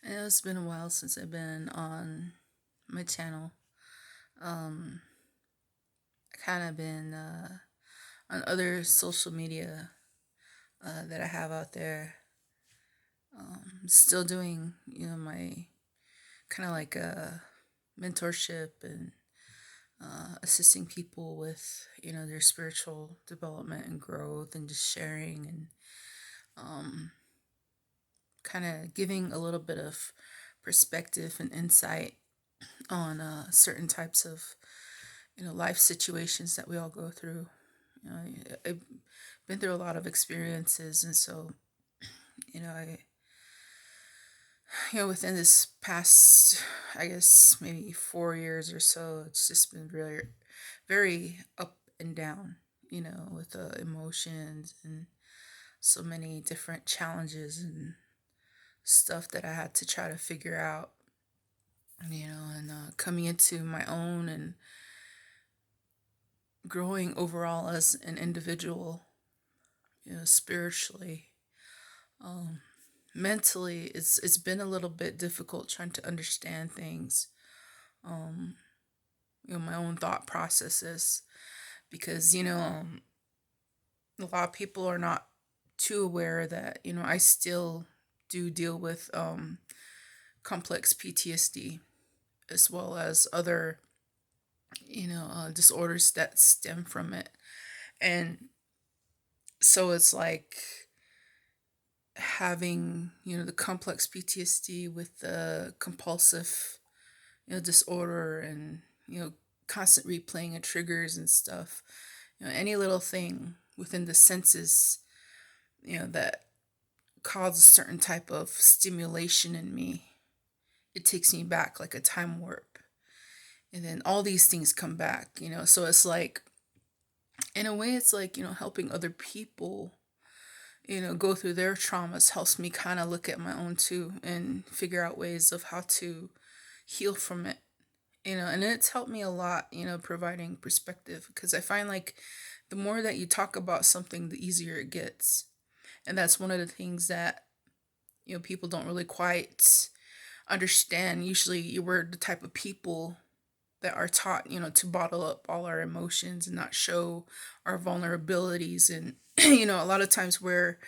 I know it's been a while since I've been on my channel. Um, I kind of been on other social media that I have out there. Still doing, my kind of like mentorship and assisting people with, their spiritual development and growth and just sharing and um, kind of giving a little bit of perspective and insight on certain types of life situations that we all go through. I've been through a lot of experiences, and so I within this past, I guess maybe 4 years or so, it's just been really very up and down. With the emotions and so many different challenges and stuff that I had to try to figure out. And coming into my own and growing overall as an individual, spiritually, um, mentally, it's been a little bit difficult trying to understand things, um, my own thought processes, because a lot of people are not too aware that I still do deal with complex PTSD as well as other disorders that stem from it, and so it's like having the complex PTSD with the compulsive disorder and constant replaying of triggers and stuff. Any little thing within the senses that causes a certain type of stimulation in me, it takes me back like a time warp, and then all these things come back. So it's like, in a way, it's like helping other people go through their traumas helps me kind of look at my own too and figure out ways of how to heal from it. And it's helped me a lot, providing perspective, because I find like the more that you talk about something, the easier it gets. And that's one of the things that people don't really quite understand. Usually we're the type of people that are taught, to bottle up all our emotions and not show our vulnerabilities. And a lot of times we're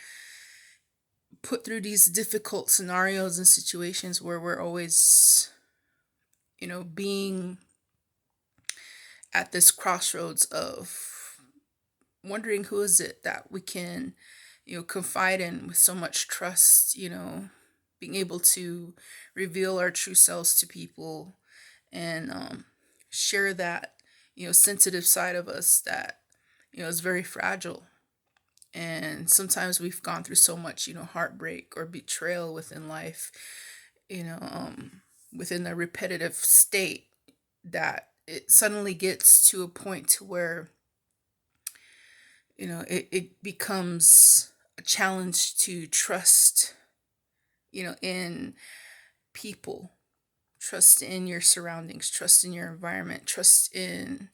put through these difficult scenarios and situations where we're always, being at this crossroads of wondering who is it that we can, confide in with so much trust, being able to reveal our true selves to people and share that, sensitive side of us that, is very fragile. And sometimes we've gone through so much, heartbreak or betrayal within life, you know, um, within a repetitive state, that it suddenly gets to a point to where, it becomes a challenge to trust, in people, trust in your surroundings, trust in your environment, trust in,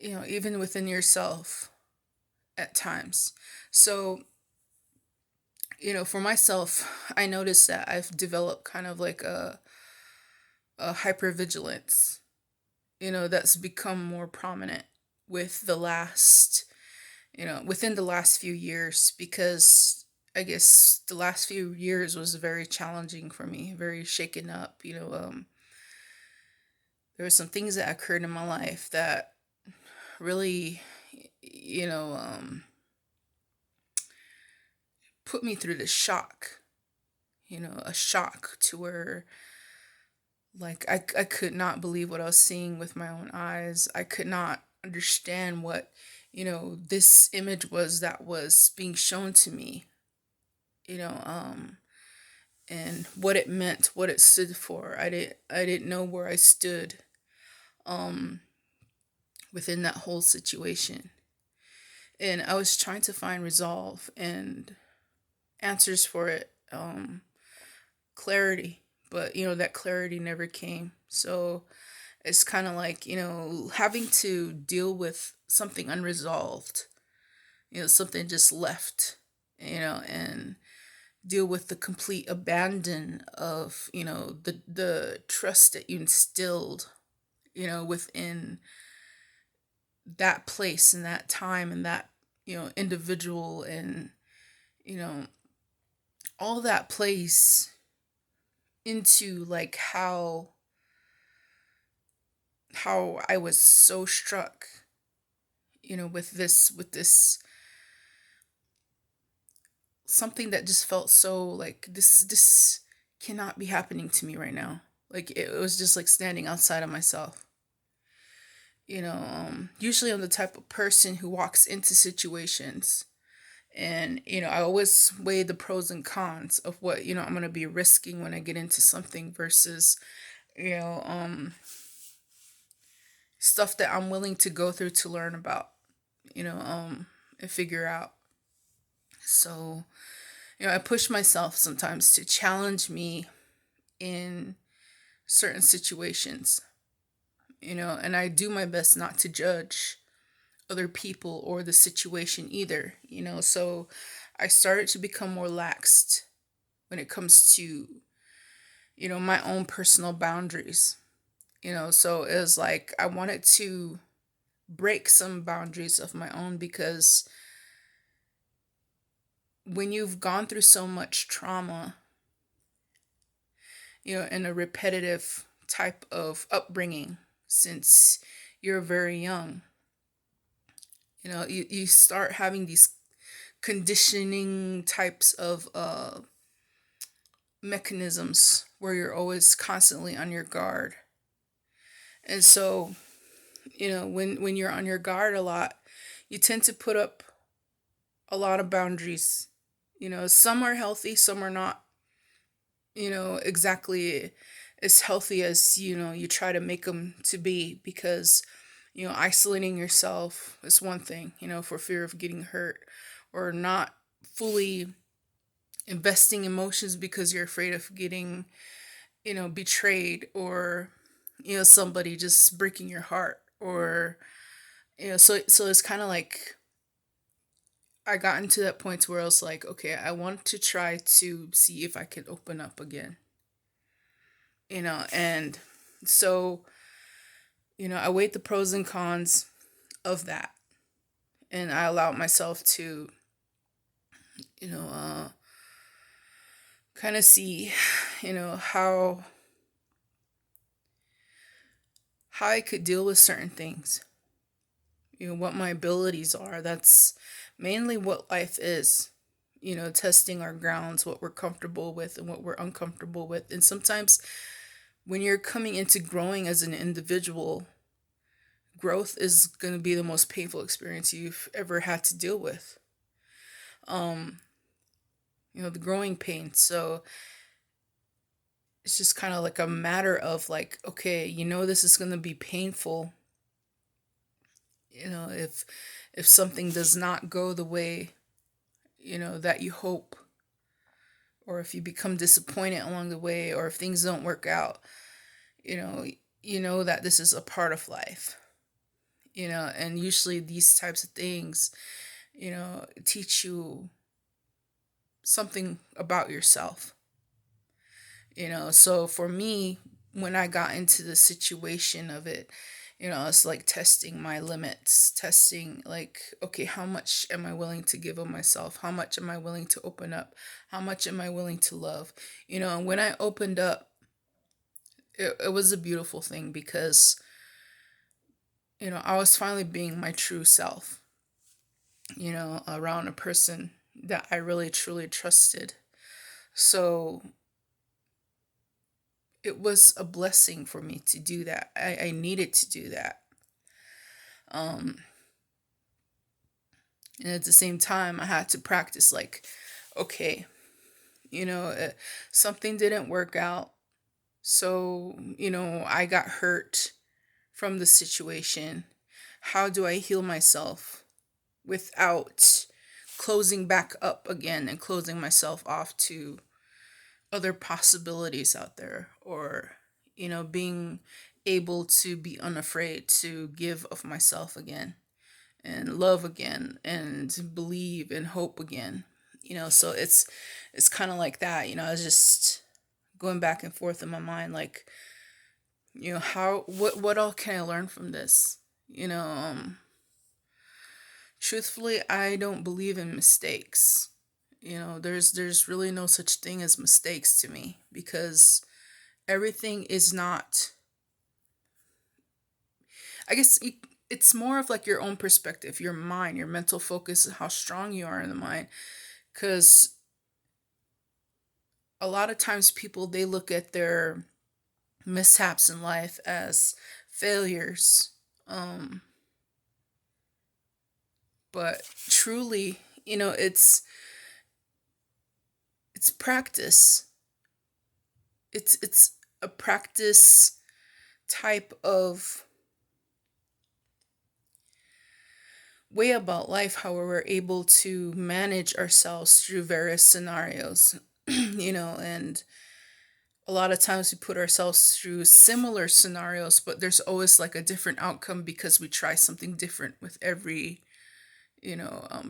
even within yourself at times. So, for myself, I noticed that I've developed kind of like a hypervigilance, that's become more prominent with the last, within the last few years, because I guess the last few years was very challenging for me, very shaken up. There were some things that occurred in my life that really, you know, um, put me through this shock, a shock to where, like, I could not believe what I was seeing with my own eyes. I could not understand what, this image was that was being shown to me, you know, um, and what it meant, what it stood for. I didn't know where I stood um within that whole situation. And I was trying to find resolve and answers for it, clarity, but that clarity never came. So it's kind of like, having to deal with something unresolved, something just left, and deal with the complete abandon of, the trust that you instilled, within that place and that time and that, individual, and, you know, all that plays into like how I was so struck, with this something that just felt so like this cannot be happening to me right now. Like it was just like standing outside of myself. Usually I'm the type of person who walks into situations, and I always weigh the pros and cons of what I'm going to be risking when I get into something versus you know stuff that I'm willing to go through to learn about, and figure out. So, I push myself sometimes to challenge me in certain situations, and I do my best not to judge other people or the situation either, so I started to become more laxed when it comes to, my own personal boundaries, so it was like I wanted to break some boundaries of my own because when you've gone through so much trauma, in a repetitive type of upbringing since you're very young, you start having these conditioning types of mechanisms where you're always constantly on your guard. And so, when you're on your guard a lot, you tend to put up a lot of boundaries. Some are healthy, some are not, exactly as healthy as, you try to make them to be because, isolating yourself is one thing, for fear of getting hurt or not fully investing emotions because you're afraid of getting, betrayed or, somebody just breaking your heart or, so it's kind of like I got into that point where I was like, okay, I want to try to see if I can open up again, and so, I weighed the pros and cons of that, and I allowed myself to, you know, uh, kind of see, how I could deal with certain things, what my abilities are. That's mainly what life is, testing our grounds, what we're comfortable with and what we're uncomfortable with. And sometimes when you're coming into growing as an individual, growth is going to be the most painful experience you've ever had to deal with. Um, the growing pains. So it's just kind of like a matter of like, okay, this is going to be painful. If something does not go the way, that you hope, or if you become disappointed along the way, or if things don't work out, you know, that this is a part of life, and usually these types of things, teach you something about yourself, so for me, when I got into the situation of it, it's like testing my limits, testing like, okay, how much am I willing to give of myself? How much am I willing to open up? How much am I willing to love? And when I opened up, it was a beautiful thing because, I was finally being my true self, around a person that I really truly trusted. So it was a blessing for me to do that. I needed to do that. Um, and at the same time, I had to practice like, okay, you know, uh, something didn't work out. So, I got hurt from the situation. How do I heal myself without closing back up again and closing myself off to other possibilities out there, or being able to be unafraid to give of myself again and love again and believe and hope again, So it's kind of like that. I was just going back and forth in my mind, like, how what all can I learn from this? You know, truthfully, I don't believe in mistakes. There's really no such thing as mistakes to me, because everything is not, I guess it's more of like your own perspective, your mind, your mental focus, how strong you are in the mind. Because a lot of times people, they look at their mishaps in life as failures. Um, but truly, it's practice. It's a practice type of way about life, how we're able to manage ourselves through various scenarios. And a lot of times we put ourselves through similar scenarios, but there's always like a different outcome because we try something different with every,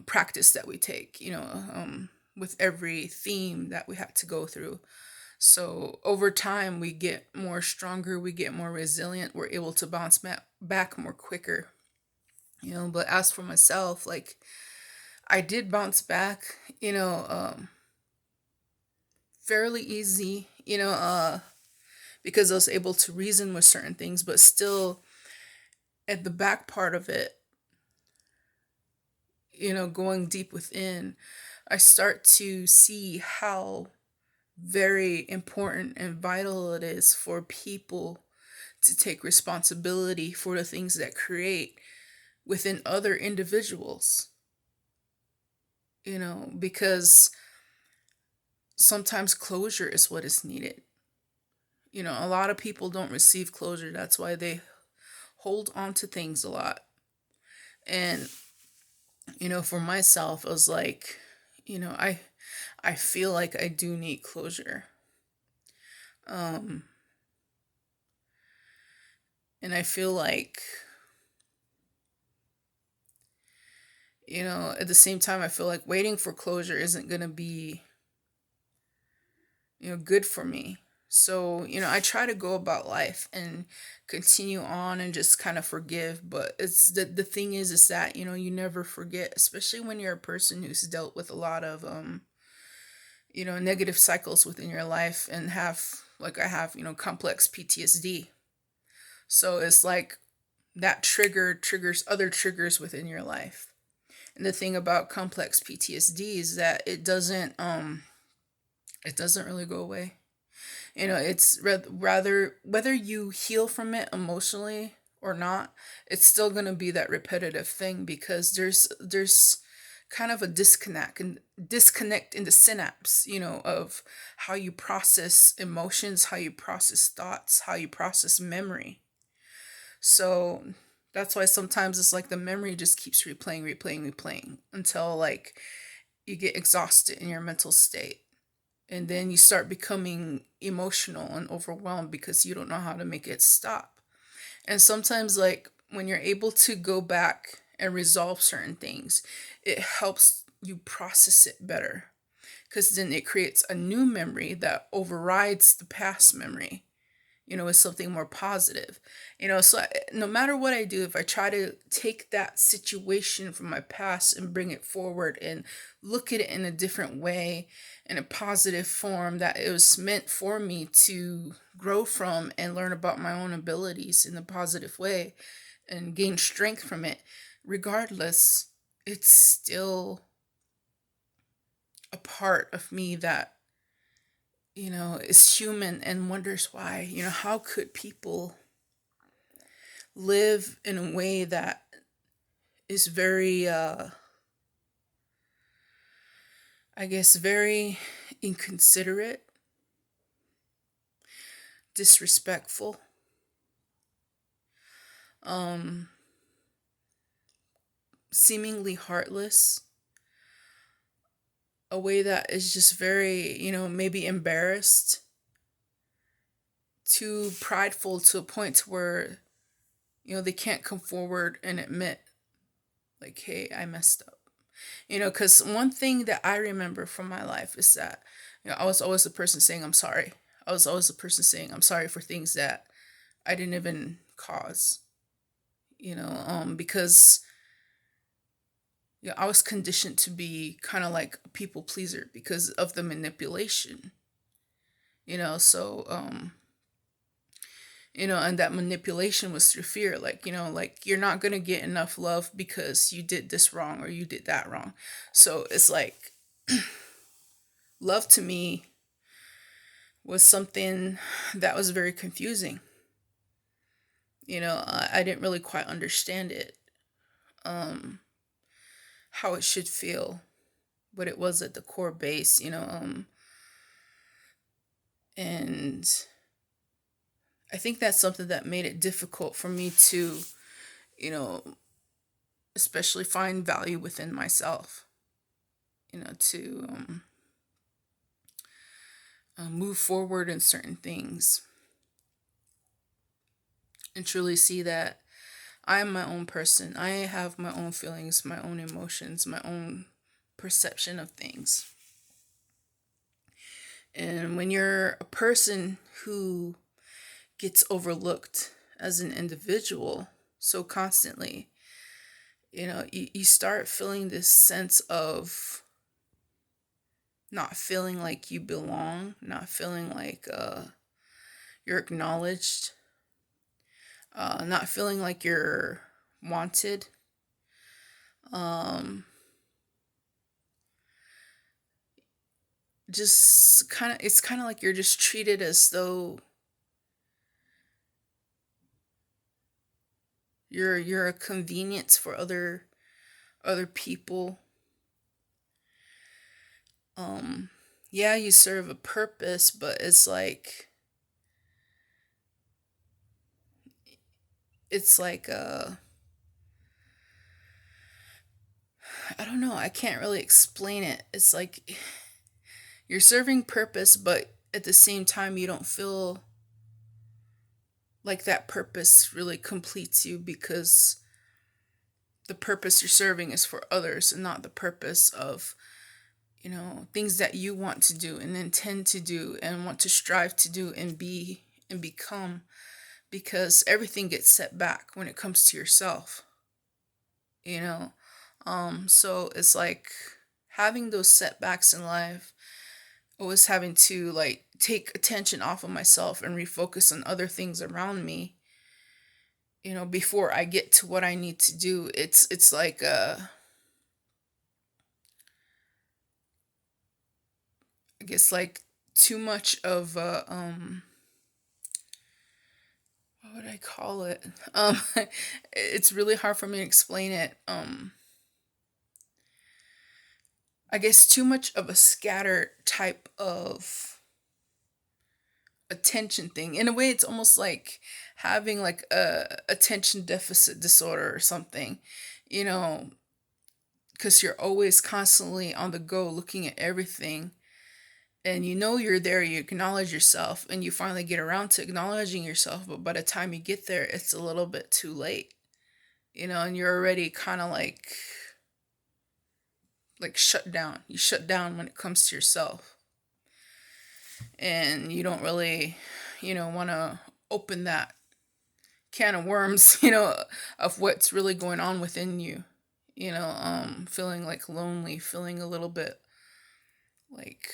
practice that we take, with every theme that we have to go through. So over time, we get more stronger, we get more resilient, we're able to bounce back more quicker. But as for myself, like, I did bounce back, fairly easy, because I was able to reason with certain things, but still at the back part of it, going deep within, I start to see how very important and vital it is for people to take responsibility for the things that create within other individuals, because sometimes closure is what is needed. A lot of people don't receive closure. That's why they hold on to things a lot. And, for myself, I was like, I feel like I do need closure. Um, and I feel like, at the same time, I feel like waiting for closure isn't going to be, good for me. So, I try to go about life and continue on and just kind of forgive. But it's the thing is that, you never forget, especially when you're a person who's dealt with a lot of, negative cycles within your life and have, like I have, complex PTSD. So it's like that triggers other triggers within your life. And the thing about complex PTSD is that it doesn't really go away. It's rather, whether you heal from it emotionally or not, it's still going to be that repetitive thing, because there's kind of a disconnect in the synapse, of how you process emotions, how you process thoughts, how you process memory. So that's why sometimes it's like the memory just keeps replaying until, like, you get exhausted in your mental state. And then you start becoming emotional and overwhelmed because you don't know how to make it stop. And sometimes, like, when you're able to go back and resolve certain things, it helps you process it better, because then it creates a new memory that overrides the past memory, is something more positive. So no matter what I do, if I try to take that situation from my past and bring it forward and look at it in a different way, in a positive form, that it was meant for me to grow from and learn about my own abilities in a positive way and gain strength from it, regardless, it's still a part of me that, is human and wonders why. How could people live in a way that is very, I guess, very inconsiderate, disrespectful, um, seemingly heartless, a way that is just very, maybe embarrassed, too prideful to a point where, they can't come forward and admit, like, hey, I messed up. Because one thing that I remember from my life is that, I was always the person saying I'm sorry. I was always the person saying I'm sorry for things that I didn't even cause, because I was conditioned to be kind of like a people pleaser because of the manipulation, and that manipulation was through fear. Like, like you're not going to get enough love because you did this wrong or you did that wrong. So it's like love to me was something that was very confusing. I didn't really quite understand it, how it should feel, what it was at the core base, and I think that's something that made it difficult for me to, you know, especially find value within myself, to move forward in certain things and truly see that I am my own person. I have my own feelings, my own emotions, my own perception of things. And when you're a person who gets overlooked as an individual so constantly, you start feeling this sense of not feeling like you belong, not feeling like you're acknowledged, not feeling like you're wanted. Um, just kind of, it's kind of like you're just treated as though you're a convenience for other people. Yeah, you serve a purpose, but it's like I don't know, I can't really explain it. It's like you're serving purpose, but at the same time you don't feel like that purpose really completes you, because the purpose you're serving is for others and not the purpose of, things that you want to do and intend to do and want to strive to do and be and become, because everything gets set back when it comes to yourself, you know so it's like having those setbacks in life, always having to like take attention off of myself and refocus on other things around me, before I get to what I need to do. It's like I guess like too much of what would I call it? It's really hard for me to explain it. I guess too much of a scattered type of attention thing. In a way, it's almost like having like a attention deficit disorder or something, you know, because you're always constantly on the go looking at everything, and you're there, you acknowledge yourself, and you finally get around to acknowledging yourself, but by the time you get there, it's a little bit too late, and you're already kind of like shut down. You shut down when it comes to yourself, and you don't really, want to open that can of worms, of what's really going on within you. Feeling like lonely, feeling a little bit like,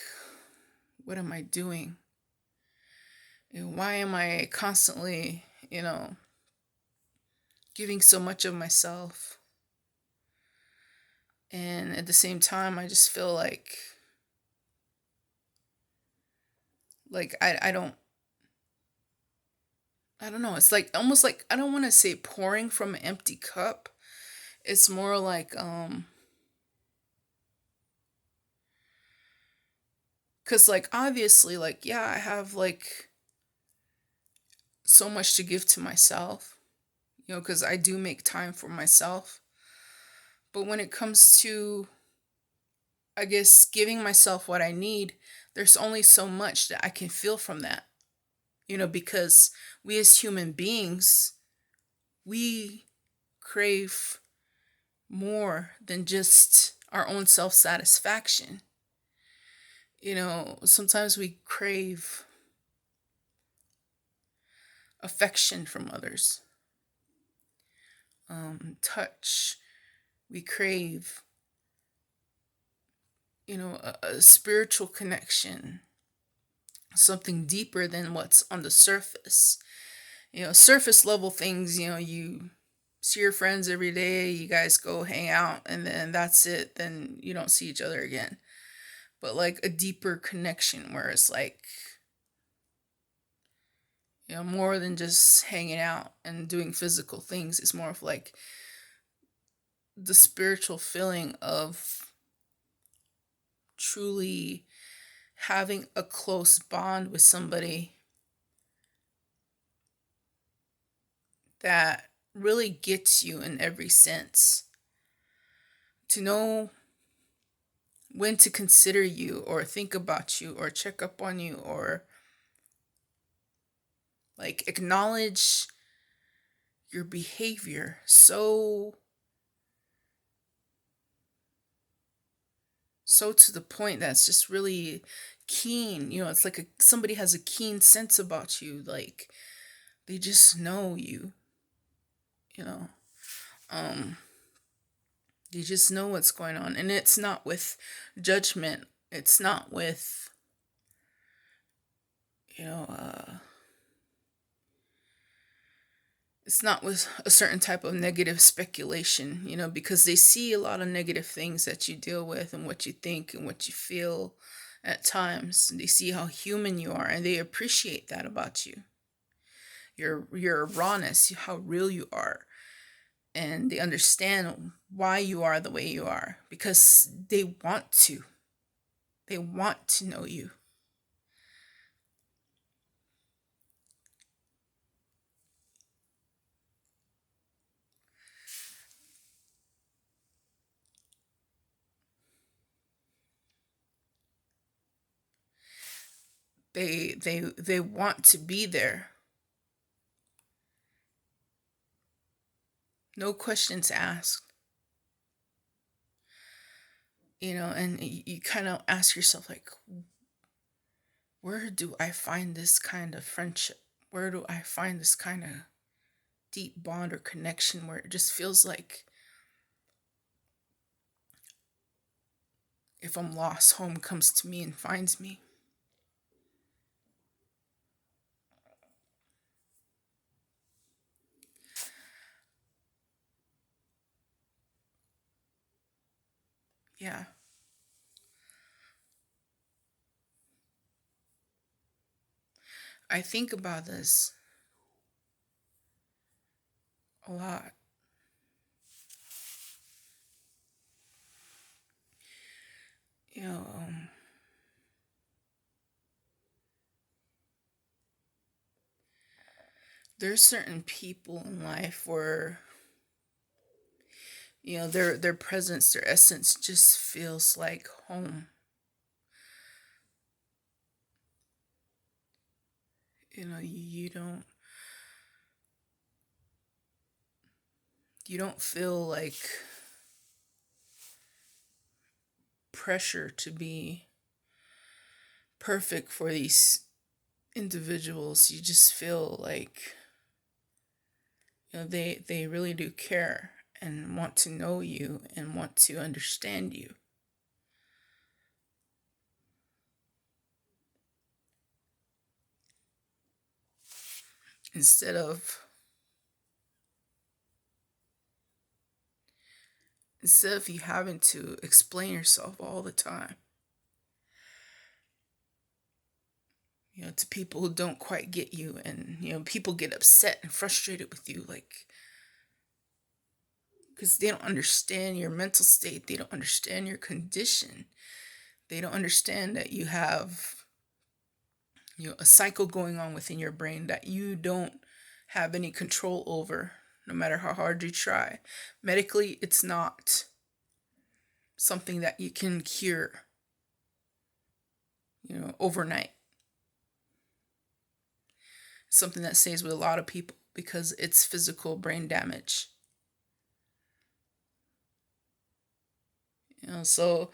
what am I doing? Why am I constantly, giving so much of myself? And at the same time, I just feel like I don't know. It's like almost like, I don't want to say pouring from an empty cup. It's more like cuz like obviously like, yeah, I have like so much to give to myself, cuz I do make time for myself. But when it comes to, I guess, giving myself what I need, there's only so much that I can feel from that. Because we as human beings, we crave more than just our own self-satisfaction. Sometimes we crave affection from others, touch. We crave, a spiritual connection, something deeper than what's on the surface. Surface level things, you see your friends every day, you guys go hang out, and then that's it. Then you don't see each other again. But like a deeper connection where it's like, more than just hanging out and doing physical things. It's more of like the spiritual feeling of truly having a close bond with somebody that really gets you in every sense. To know when to consider you or think about you or check up on you or like acknowledge your behavior so to the point that's just really keen. It's like somebody has a keen sense about you, like they just know you. you know um they just know what's going on, and it's not with judgment. It's not with you know it's not with a certain type of negative speculation, because they see a lot of negative things that you deal with and what you think and what you feel at times. They see how human you are and they appreciate that about you. Your rawness, how real you are. And they understand why you are the way you are because they want to. They want to know you. They want to be there. No questions asked. And you kind of ask yourself, like, where do I find this kind of friendship? Where do I find this kind of deep bond or connection where it just feels like if I'm lost, home comes to me and finds me? Yeah, I think about this a lot. You know, um, there's certain people in life where their presence, their essence just feels like home. You don't feel like pressure to be perfect for these individuals. You just feel like they really do care and want to know you and want to understand you. Instead of you having to explain yourself all the time, to people who don't quite get you, and people get upset and frustrated with you, like, because they don't understand your mental state, they don't understand your condition, they don't understand that you have a cycle going on within your brain that you don't have any control over, no matter how hard you try. Medically, it's not something that you can cure, overnight. It's something that stays with a lot of people because it's physical brain damage. So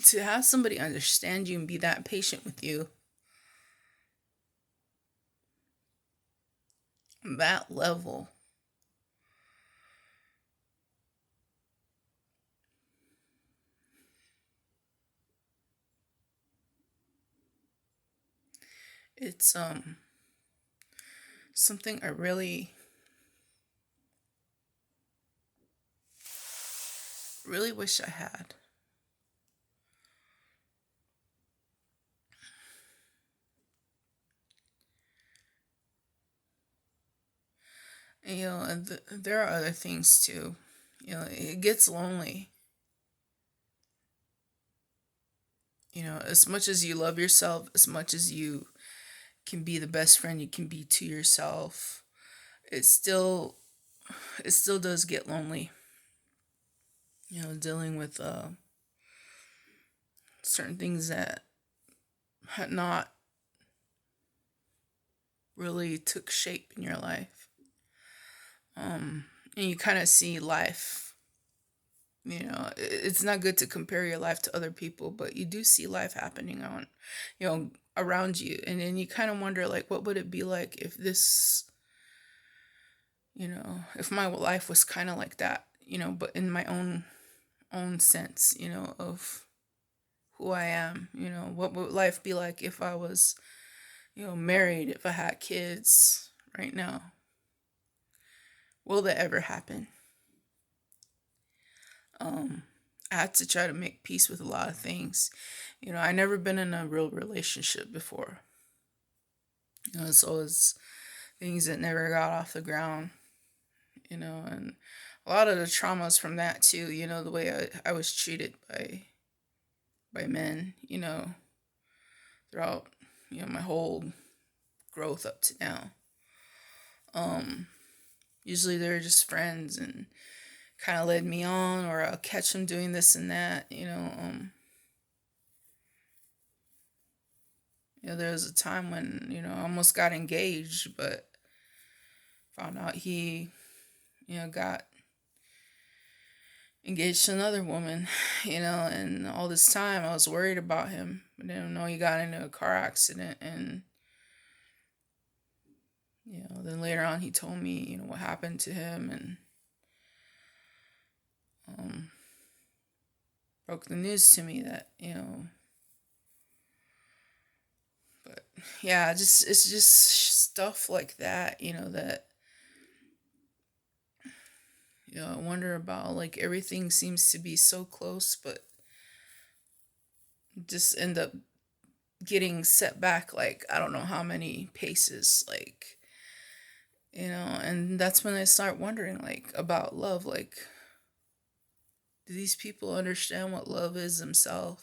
to have somebody understand you and be that patient with you, that level, it's something I really wish I had. And there are other things too. It gets lonely. As much as you love yourself, as much as you can be the best friend you can be to yourself, it still it still does get lonely. Dealing with certain things that had not really took shape in your life. And you kind of see life. It's not good to compare your life to other people, but you do see life happening around you, and then you kind of wonder, like, what would it be like if if my life was kind of like that, but in my own sense, of who I am. What would life be like if I was, married, if I had kids right now? Will that ever happen? I had to try to make peace with a lot of things. I never been in a real relationship before. So it's things that never got off the ground, and a lot of the traumas from that too, the way I was treated by men, throughout, my whole growth up to now. Usually they're just friends and kind of led me on, or I'll catch them doing this and that. There was a time when I almost got engaged, but found out he got engaged to another woman. And all this time I was worried about him. I didn't know he got into a car accident, and then later on he told me what happened to him, and broke the news to me that but yeah, it's just stuff like that, that I wonder about. Like, everything seems to be so close, but just end up getting set back, like, I don't know how many paces, like, and that's when I start wondering, like, about love. Like, do these people understand what love is themselves?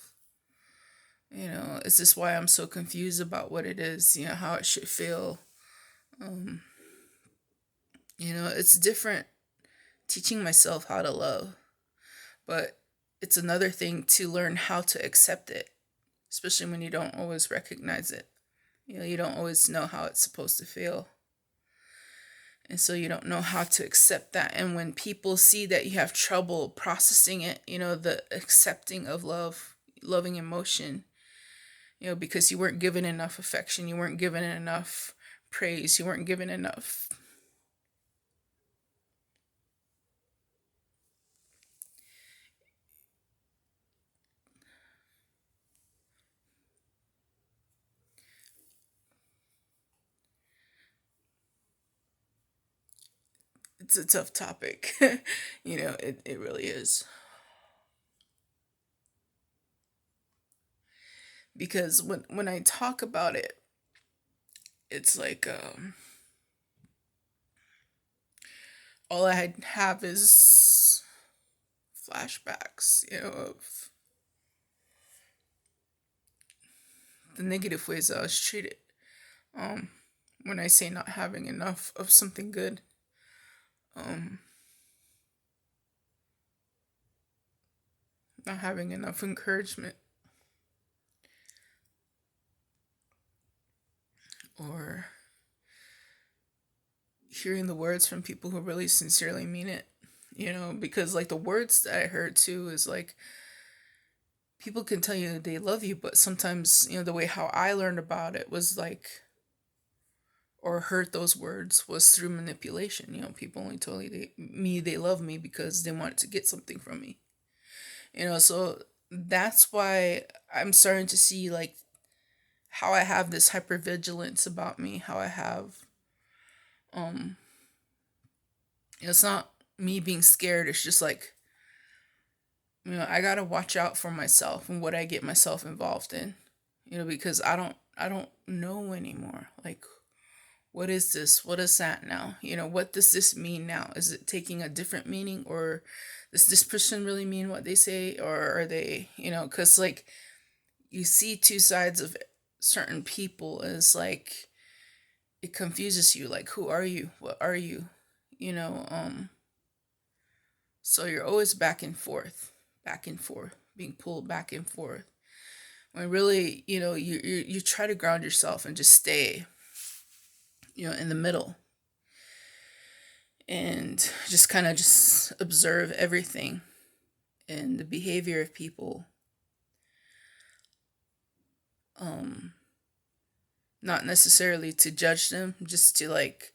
Is this why I'm so confused about what it is, how it should feel? um it's different teaching myself how to love, but it's another thing to learn how to accept it, especially when you don't always recognize it. You don't always know how it's supposed to feel. And so you don't know how to accept that. And when people see that you have trouble processing it, the accepting of love, loving emotion, because you weren't given enough affection, you weren't given enough praise, you weren't given enough. It's a tough topic. It really is. Because when I talk about it, it's like, all I have is flashbacks, of the negative ways I was treated. Um, when I say not having enough of something good, um, not having enough encouragement, or hearing the words from people who really sincerely mean it. because like the words that I heard too is like people can tell you they love you, but sometimes, the way how I learned about it was like, or heard those words was through manipulation. People only told me they love me because they wanted to get something from me. So that's why I'm starting to see like how I have this hypervigilance about me, how I have um it's not me being scared, it's just like, I got to watch out for myself and what I get myself involved in. Because I don't know anymore. Like, what is this? What is that now? What does this mean now? Is it taking a different meaning, or does this person really mean what they say, or are they, cuz like you see two sides of certain people, and it's like it confuses you, like who are you? What are you? You know, so you're always back and forth, being pulled back and forth. When really, you try to ground yourself and just stay, in the middle, and just kind of just observe everything and the behavior of people. Um, Not necessarily to judge them, just to like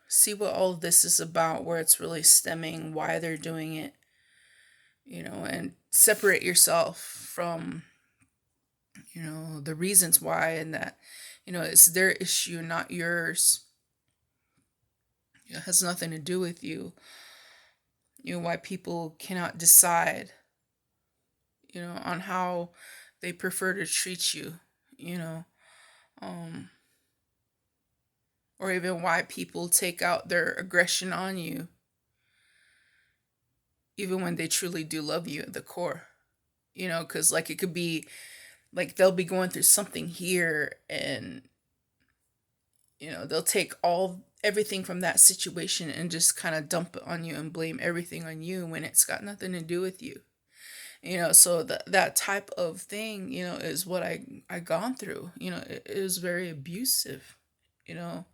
see what all of this is about, where it's really stemming, why they're doing it, and separate yourself from, the reasons why, and that, it's their issue, not yours. It has nothing to do with you. Why people cannot decide, on how they prefer to treat you, you know, um, or even why people take out their aggression on you, even when they truly do love you at the core, because like it could be like they'll be going through something here, and they'll take all everything from that situation and just kind of dump it on you and blame everything on you when it's got nothing to do with you. So that type of thing, is what I gone through. It was very abusive, you know